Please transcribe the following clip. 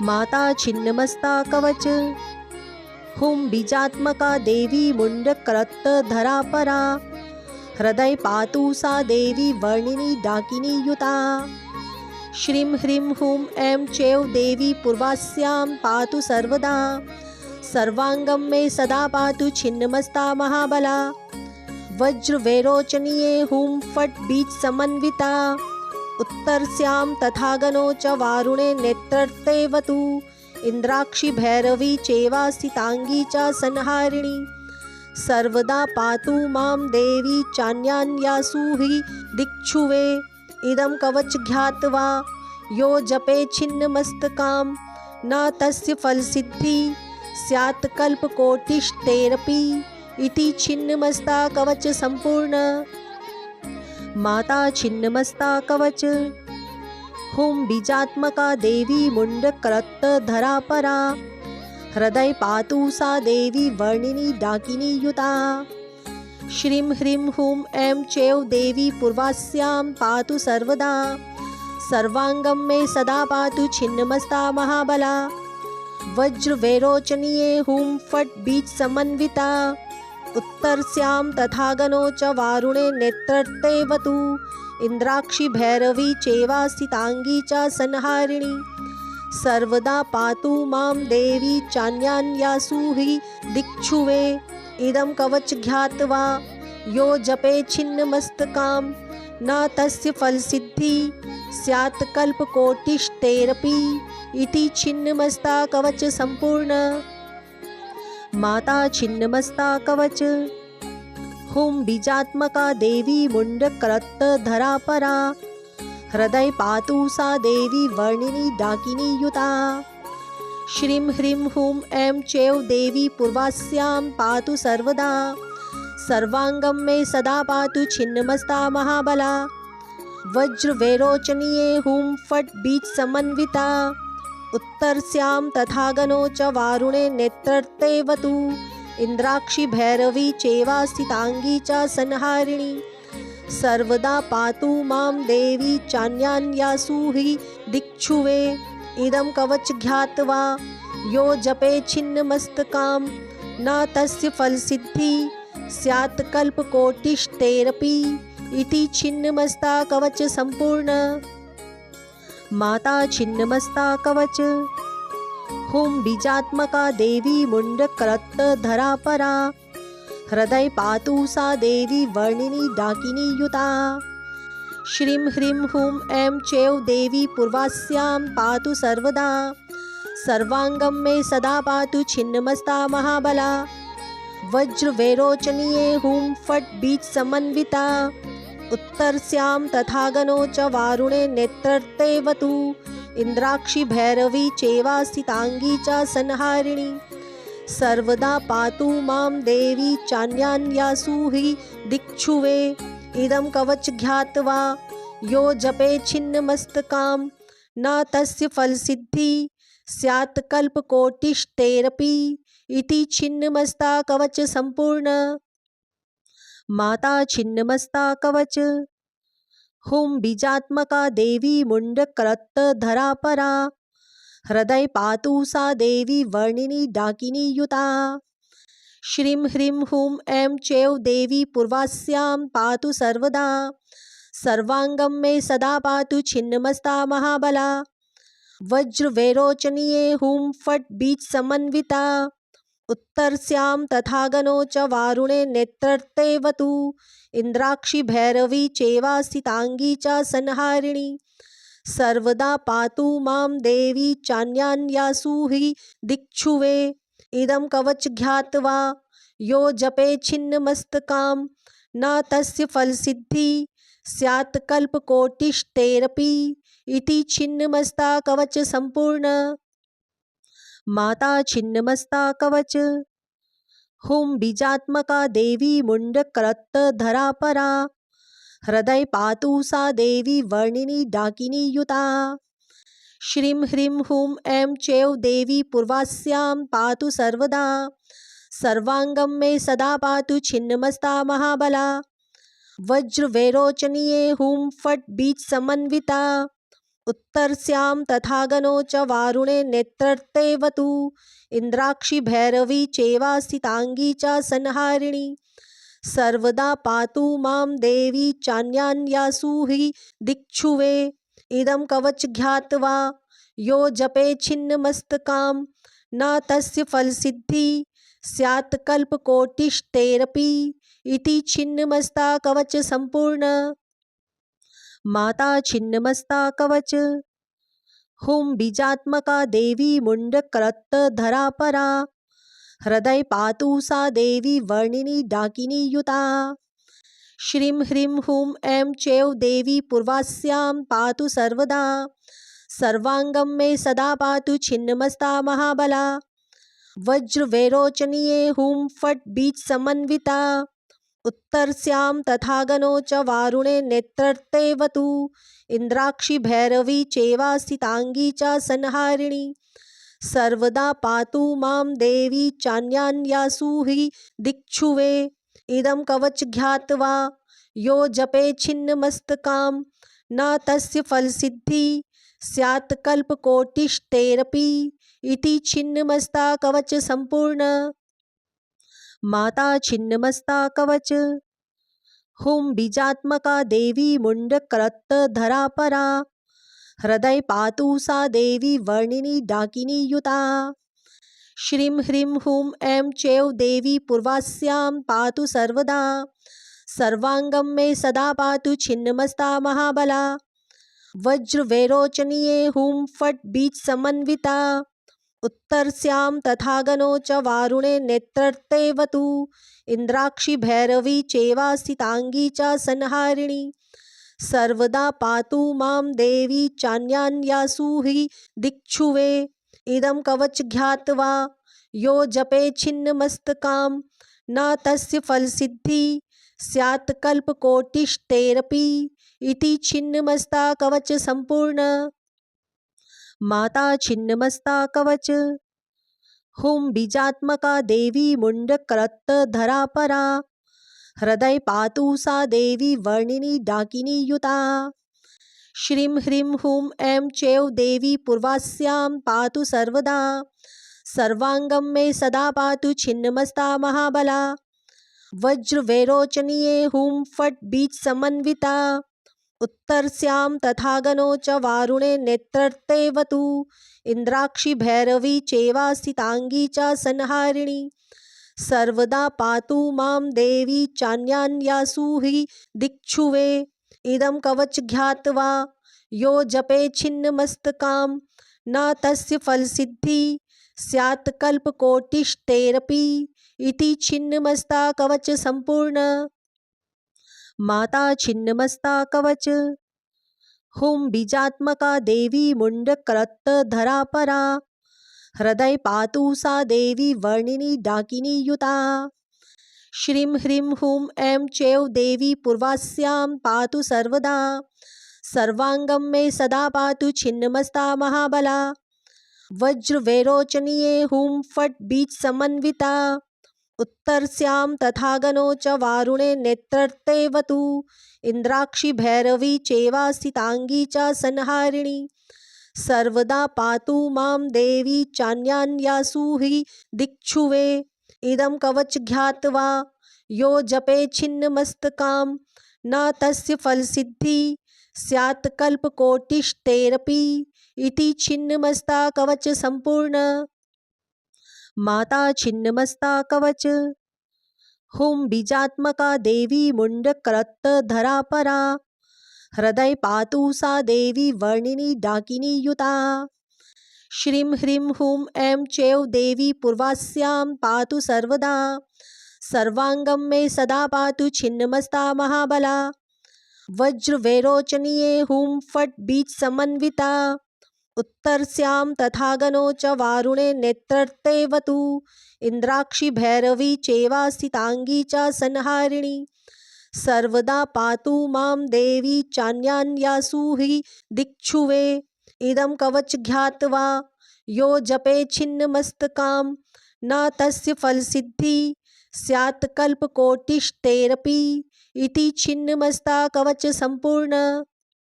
माता छिन्नमस्ता कवच। हुं बीजात्मका देवी मुंडकरत्त धरा परा। हृदय पातु सा देवी वर्णिनी डाकिनी युता। श्रीं ह्रीं हूं ऐं चैव देवी पूर्वास्यां पातु सर्वदा। सर्वांगं मे सदा पातु छिन्नमस्ता महाबला। वज्र वैरोचनीये हूं फट् बीज समन्विता। उत्तरस्यां तथागनो च वारुणे नेत्रर्तेवतु। इंद्राक्षी भैरवी चेवासितांगी च संहारिणी। सर्वदा पातु मां देवी चान्यान्यासु हि दिक्षुवे। इदं कवच ज्ञात्वा यो जपे छिन्नमस्तकां न तस्य फलसिद्धि स्यात् कल्पकोटिष्टेरपि। इति छिन्नमस्ता कवच संपूर्ण। माता छिन्नमस्ता कवच। हुं बीजात्मका देवी मुंडकरत्त धरा परा। हृदय पातु सा देवी वर्णिनी डाकिनी युता। श्रीं ह्रीं हूं ऐं चैव देवी पूर्वास्यां पातु सर्वदा। सर्वांगं मे सदा पातु छिन्नमस्ता महाबला। वज्र वैरोचनीये हूं फट् बीज समन्विता। उत्तरस्यां तथागनो च वारुणे नेत्रर्तेवतु। इंद्राक्षी भैरवी चेवासितांगी च संहारिणी। सर्वदा पातु मां देवी चान्यान्यासु हि दिक्षुवे। इदं कवच ज्ञात्वा यो जपे छिन्नमस्तकां न तस्य फलसिद्धि स्यात् कल्पकोटिष्टेरपि। इति छिन्नमस्ता कवच संपूर्ण। माता छिन्नमस्ता कवच। हुं बीजात्मका देवी मुंडकरत्त धरा परा। हृदय पातु सा देवी वर्णिनी डाकिनी युता। श्रीं ह्रीं हूं ऐं चैव देवी पूर्वास्यां पातु सर्वदा। सर्वांगं मे सदा पातु छिन्नमस्ता महाबला। वज्र वैरोचनीये हूं फट् बीज समन्विता। उत्तरस्यां तथागनो च वारुणे नेत्रर्तेवतु। इंद्राक्षी भैरवी चेवासितांगी च संहारिणी। सर्वदा पातु मां देवी चान्यान्यासु हि दिक्षुवे। इदं कवच ज्ञात्वा यो जपे छिन्नमस्तकां न तस्य फलसिद्धि स्यात् कल्पकोटिष्टेरपि। इति छिन्नमस्ता कवच संपूर्ण। माता छिन्नमस्ता कवच। हुं बीजात्मका देवी मुंडकरत्त धरा परा। हृदय पातु सा देवी वर्णिनी डाकिनी युता। श्रीं ह्रीं हूं ऐं चैव देवी पूर्वास्यां पातु सर्वदा। सर्वांगं मे सदा पातु छिन्नमस्ता महाबला। वज्र वैरोचनीये हूं फट् बीज समन्विता। उत्तरस्यां तथागनो च वारुणे नेत्रर्तेवतु। इंद्राक्षी भैरवी चेवासितांगी च संहारिणी। सर्वदा पातु मां देवी चान्यान्यासु हि दिक्षुवे। इदं कवच ज्ञात्वा यो जपे छिन्नमस्तकां न तस्य फलसिद्धि स्यात् कल्पकोटिष्टेरपि। इति छिन्नमस्ता कवच संपूर्ण। माता छिन्नमस्ता कवच। हुं बीजात्मका देवी मुंडकरत्त धरा परा। हृदय पातु सा देवी वर्णिनी डाकिनी युता। श्रीं ह्रीं हूं ऐं चैव देवी पूर्वास्यां पातु सर्वदा। सर्वांगं मे सदा पातु छिन्नमस्ता महाबला। वज्र वैरोचनीये हूं फट् बीज समन्विता। उत्तरस्यां तथागनो च वारुणे नेत्रर्तेवतु। इंद्राक्षी भैरवी चेवासितांगी च संहारिणी। सर्वदा पातु मां देवी चान्यान्यासु हि दिक्षुवे। इदं कवच ज्ञात्वा यो जपे छिन्नमस्तकां न तस्य फलसिद्धि स्यात् कल्पकोटिष्टेरपि। इति छिन्नमस्ता कवच संपूर्ण। माता छिन्नमस्ता कवच। हुं बीजात्मका देवी मुंडकरत्त धरा परा। हृदय पातु सा देवी वर्णिनी डाकिनी युता। श्रीं ह्रीं हूं ऐं चैव देवी पूर्वास्यां पातु सर्वदा। सर्वांगं मे सदा पातु छिन्नमस्ता महाबला। वज्र वैरोचनीये हूं फट् बीज समन्विता। उत्तरस्यां तथागनो च वारुणे नेत्रर्तेवतु इन्द्राक्षी भैरवी चेवासितांगी च संहारिणी सर्वदा पातु मां देवी चान्यान्यासु हि दिक्षुवे इदं कवच ज्ञात्वा यो जपे छिन्नमस्तकां न तस्य फलसिद्धि स्यात् कल्पकोटिष्टेरपि इति छिन्नमस्ता कवच संपूर्ण। माता छिन्नमस्ता कवच। हुं बीजात्मका देवी मुंडकरत्तधरा परा हृदय पातु सा देवी वर्णिनी डाकिनी युता। श्रीं ह्रीं हूं ऐं चैव देवी पूर्वास्यां पातु सर्वदा सर्वांगं मे सदा पातु छिन्नमस्ता महाबला वज्र वैरोचनीये हूं फट् बीज समन्विता उत्तरस्यां तथागनो च वारुणे नेत्रर्तेवतु इन्द्राक्षी भैरवी चेवासितांगी च संहारिणी सर्वदा पातु मां देवी चान्यान्यासु हि दिक्षुवे इदं कवच ज्ञात्वा यो जपे छिन्नमस्तकां न तस्य फलसिद्धि स्यात् कल्पकोटिष्टेरपि इति छिन्नमस्ता कवच संपूर्ण। माता छिन्नमस्ता कवच। हुं बीजात्मका देवी मुंडकरत्तधरा परा हृदय पातु सा देवी वर्णिनी डाकिनी युता। श्रीं ह्रीं हूं ऐं चैव देवी पूर्वास्यां पातु सर्वदा सर्वांगं मे सदा पातु छिन्नमस्ता महाबला वज्र वैरोचनीये हूं फट् बीज समन्विता उत्तरस्यां तथागनो च वारुणे नेत्रर्तेवतु इन्द्राक्षी भैरवी चेवासितांगी च संहारिणी सर्वदा पातु मां देवी चान्यान्यासु हि दिक्षुवे इदं कवच ज्ञात्वा यो जपे छिन्नमस्तकां न तस्य फलसिद्धि स्यात् कल्पकोटिष्टेरपि इति छिन्नमस्ता कवच संपूर्ण। माता छिन्नमस्ता कवच। हुं बीजात्मका देवी मुंडकरत्तधरा परा हृदय पातु सा देवी वर्णिनी डाकिनी युता। श्रीं ह्रीं हूं ऐं चैव देवी पूर्वास्यां पातु सर्वदा सर्वांगं मे सदा पातु छिन्नमस्ता महाबला वज्र वैरोचनीये हूं फट् बीज समन्विता उत्तरस्यां तथागनो च वारुणे नेत्रर्तेवतु इन्द्राक्षी भैरवी चेवासितांगी च संहारिणी सर्वदा पातु मां देवी चान्यान्यासु हि दिक्षुवे इदं कवच ज्ञात्वा यो जपे छिन्नमस्तकां न तस्य फलसिद्धि स्यात् कल्पकोटिष्टेरपि इति छिन्नमस्ता कवच संपूर्ण। माता छिन्नमस्ता कवच। हुं बीजात्मका देवी मुंडकरत्तधरा परा हृदय पातु सा देवी वर्णिनी डाकिनी युता। श्रीं ह्रीं हूं ऐं चैव देवी पूर्वास्यां पातु सर्वदा सर्वांगं मे सदा पातु छिन्नमस्ता महाबला वज्र वैरोचनीये हूं फट् बीज समन्विता उत्तरस्यां तथागनो च वारुणे नेत्रर्तेवतु इन्द्राक्षी भैरवी चेवासितांगी च संहारिणी सर्वदा पातु मां देवी चान्यान्यासु हि दिक्षुवे इदं कवच ज्ञात्वा यो जपे छिन्नमस्तकां न तस्य फलसिद्धि स्यात् कल्पकोटिष्टेरपि इति छिन्नमस्ता कवच संपूर्ण। माता छिन्नमस्ता कवच। हुं बीजात्मका देवी मुंडकरत्तधरा परा हृदय पातु सा देवी वर्णिनी डाकिनी युता। श्रीं ह्रीं हूं ऐं चैव देवी पूर्वास्यां पातु सर्वदा सर्वांगं मे सदा पातु छिन्नमस्ता महाबला वज्र वैरोचनीये हूं फट् बीज समन्विता उत्तरस्यां तथागनो च वारुणे नेत्रर्तेवतु इन्द्राक्षी भैरवी चेवासितांगी च संहारिणी सर्वदा पातु मां देवी चान्यान्यासु हि दिक्षुवे इदं कवच ज्ञात्वा यो जपे छिन्नमस्तकां न तस्य फलसिद्धि स्यात् कल्पकोटिष्टेरपि इति छिन्नमस्ता कवच संपूर्ण।